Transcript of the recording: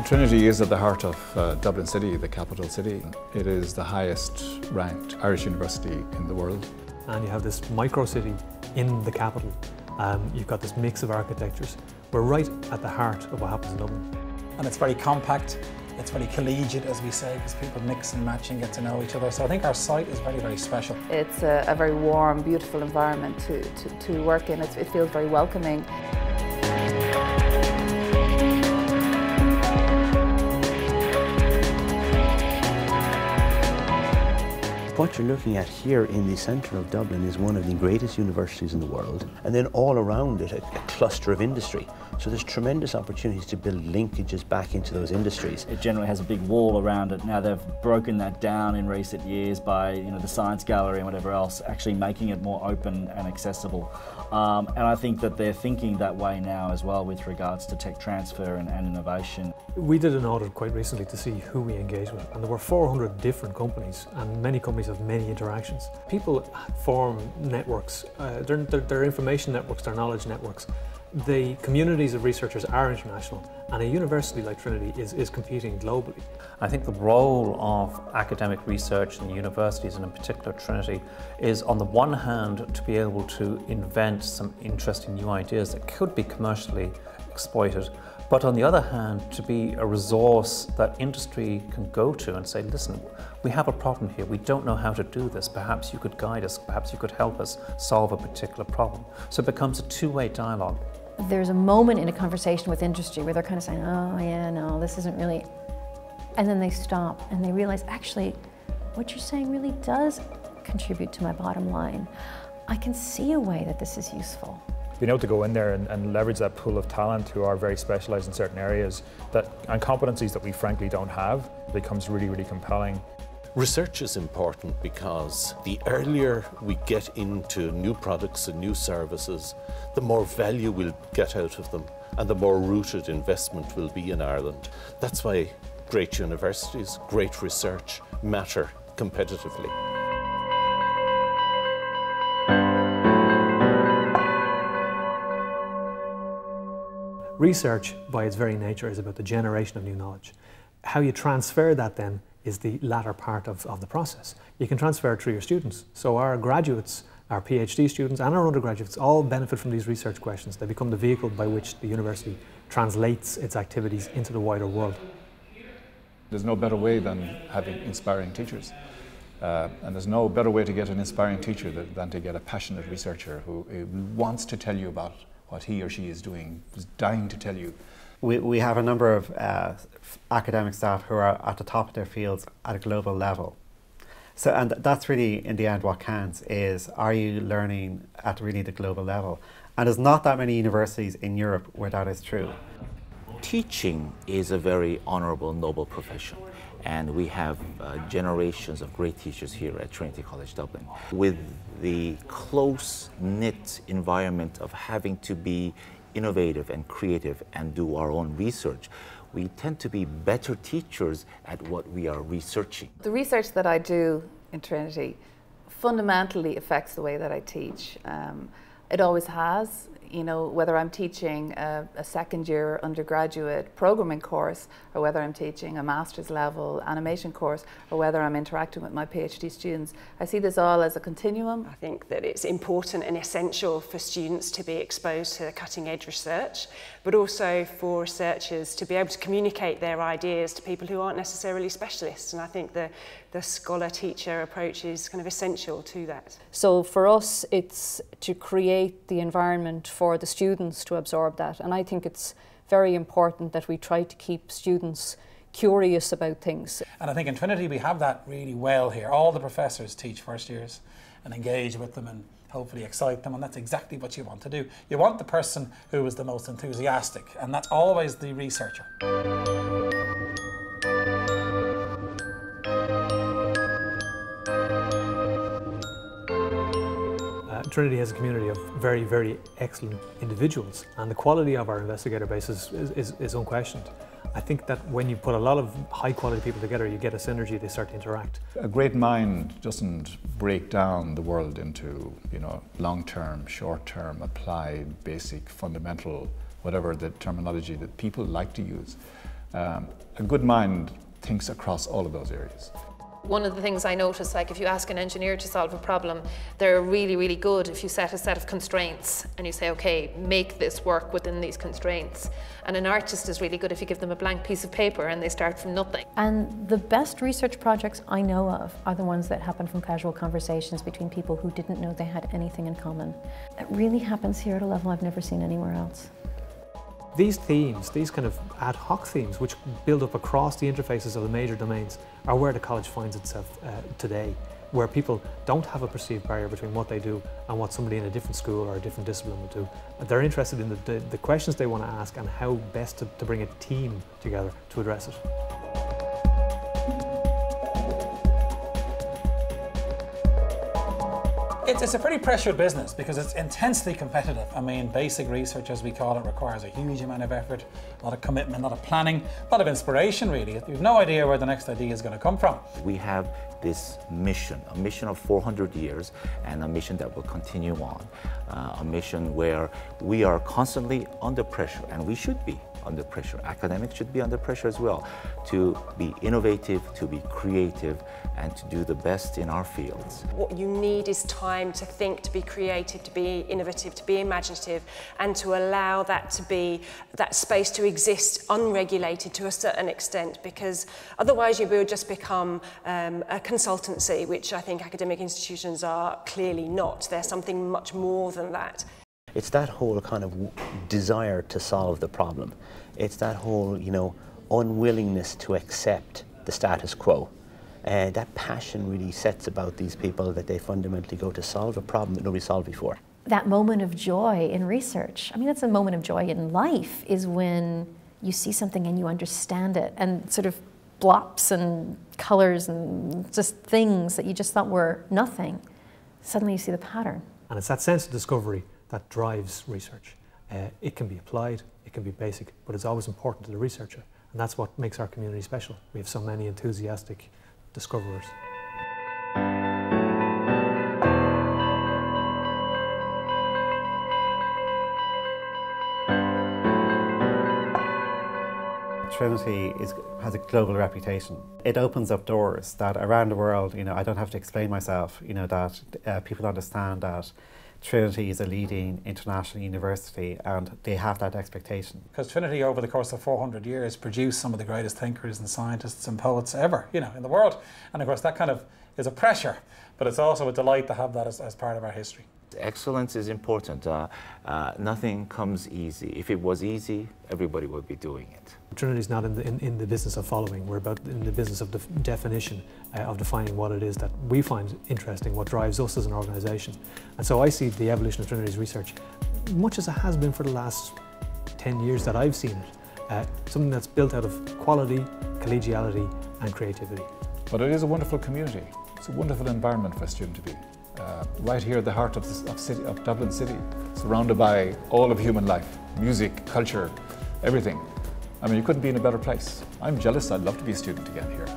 Trinity is at the heart of Dublin City, the capital city. It is the highest ranked Irish university in the world. And you have this micro city in the capital. You've got this mix of architectures. We're right at the heart of what happens in Dublin. And it's very compact, it's very collegiate, as we say, because people mix and match and get to know each other. So I think our site is very, very special. It's a very warm, beautiful environment to work in. It feels very welcoming. What you're looking at here in the centre of Dublin is one of the greatest universities in the world, and then all around it a cluster of industry. So there's tremendous opportunities to build linkages back into those industries. It generally has a big wall around it. Now they've broken that down in recent years by the science gallery and whatever else, actually making it more open and accessible. And I think that they're thinking that way now as well with regards to tech transfer and innovation. We did an audit quite recently to see who we engage with, and there were 400 different companies, and many companies have many interactions. People form networks, their information networks, their knowledge networks. The communities of researchers are international, and a university like Trinity is competing globally. I think the role of academic research in universities, and in particular Trinity, is on the one hand to be able to invent some interesting new ideas that could be commercially exploited, but on the other hand to be a resource that industry can go to and say, listen, we have a problem here, we don't know how to do this, perhaps you could guide us, perhaps you could help us solve a particular problem. So it becomes a two-way dialogue. There's a moment in a conversation with industry where they're kind of saying, oh yeah, no, this isn't really, and then they stop and they realize, actually, what you're saying really does contribute to my bottom line. I can see a way that this is useful. Being able to go in there and leverage that pool of talent who are very specialised in certain areas and competencies that we frankly don't have becomes really, really compelling. Research is important because the earlier we get into new products and new services, the more value we'll get out of them and the more rooted investment will be in Ireland. That's why great universities, great research matter competitively. Research, by its very nature, is about the generation of new knowledge. How you transfer that then is the latter part of the process. You can transfer it through your students. So our graduates, our PhD students and our undergraduates all benefit from these research questions. They become the vehicle by which the university translates its activities into the wider world. There's no better way than having inspiring teachers. And there's no better way to get an inspiring teacher than to get a passionate researcher who wants to tell you about what he or she is doing, is dying to tell you. We have a number of academic staff who are at the top of their fields at a global level. So, and that's really, in the end, what counts is, are you learning at really the global level? And there's not that many universities in Europe where that is true. Teaching is a very honourable, noble profession. And we have generations of great teachers here at Trinity College Dublin. With the close-knit environment of having to be innovative and creative and do our own research, we tend to be better teachers at what we are researching. The research that I do in Trinity fundamentally affects the way that I teach. It always has. Whether I'm teaching a second-year undergraduate programming course, or whether I'm teaching a master's level animation course, or whether I'm interacting with my PhD students, I see this all as a continuum. I think that it's important and essential for students to be exposed to cutting-edge research, but also for researchers to be able to communicate their ideas to people who aren't necessarily specialists. And I think the scholar-teacher approach is kind of essential to that. So for us, it's to create the environment for the students to absorb that. And I think it's very important that we try to keep students curious about things. And I think in Trinity we have that really well here. All the professors teach first years and engage with them and hopefully excite them, and that's exactly what you want to do. You want the person who is the most enthusiastic, and that's always the researcher. Trinity has a community of very, very excellent individuals, and the quality of our investigator base is unquestioned. I think that when you put a lot of high-quality people together, you get a synergy, they start to interact. A great mind doesn't break down the world into, long-term, short-term, applied, basic, fundamental, whatever the terminology that people like to use. A good mind thinks across all of those areas. One of the things I notice, like if you ask an engineer to solve a problem, they're really, really good if you set a set of constraints and you say, okay, make this work within these constraints. And an artist is really good if you give them a blank piece of paper and they start from nothing. And the best research projects I know of are the ones that happen from casual conversations between people who didn't know they had anything in common. It really happens here at a level I've never seen anywhere else. These themes, these kind of ad hoc themes, which build up across the interfaces of the major domains, are where the college finds itself today, where people don't have a perceived barrier between what they do and what somebody in a different school or a different discipline would do. They're interested in the questions they want to ask and how best to bring a team together to address it. It's a pretty pressured business because it's intensely competitive. I mean, basic research, as we call it, requires a huge amount of effort, a lot of commitment, a lot of planning, a lot of inspiration, really. You've no idea where the next idea is going to come from. We have this mission, a mission of 400 years, and a mission that will continue on. A mission where we are constantly under pressure, and we should be under pressure. Academics should be under pressure as well, to be innovative, to be creative, and to do the best in our fields. What you need is time to think, to be creative, to be innovative, to be imaginative, and to allow that space to exist unregulated to a certain extent, because otherwise you will just become a consultancy, which I think academic institutions are clearly not. They're something much more than that. It's that whole kind of desire to solve the problem. It's that whole, unwillingness to accept the status quo. That passion really sets about these people, that they fundamentally go to solve a problem that nobody solved before. That moment of joy in research, I mean, that's a moment of joy in life, is when you see something and you understand it, and sort of blops and colors and just things that you just thought were nothing. Suddenly you see the pattern. And it's that sense of discovery that drives research. It can be applied, it can be basic, but it's always important to the researcher. And that's what makes our community special. We have so many enthusiastic discoverers. Trinity has a global reputation. It opens up doors that around the world, I don't have to explain myself, that people understand that Trinity is a leading international university and they have that expectation. Because Trinity, over the course of 400 years, produced some of the greatest thinkers and scientists and poets ever, in the world. And of course that kind of is a pressure, but it's also a delight to have that as part of our history. Excellence is important. Nothing comes easy. If it was easy, everybody would be doing it. Trinity's not in the business of following. We're in the business of definition, of defining what it is that we find interesting, what drives us as an organisation. And so I see the evolution of Trinity's research, much as it has been for the last 10 years that I've seen it, something that's built out of quality, collegiality and creativity. But it is a wonderful community. It's a wonderful environment for a student to be. Right here at the heart of Dublin City, surrounded by all of human life, music, culture, everything. I mean, you couldn't be in a better place. I'm jealous. I'd love to be a student again here.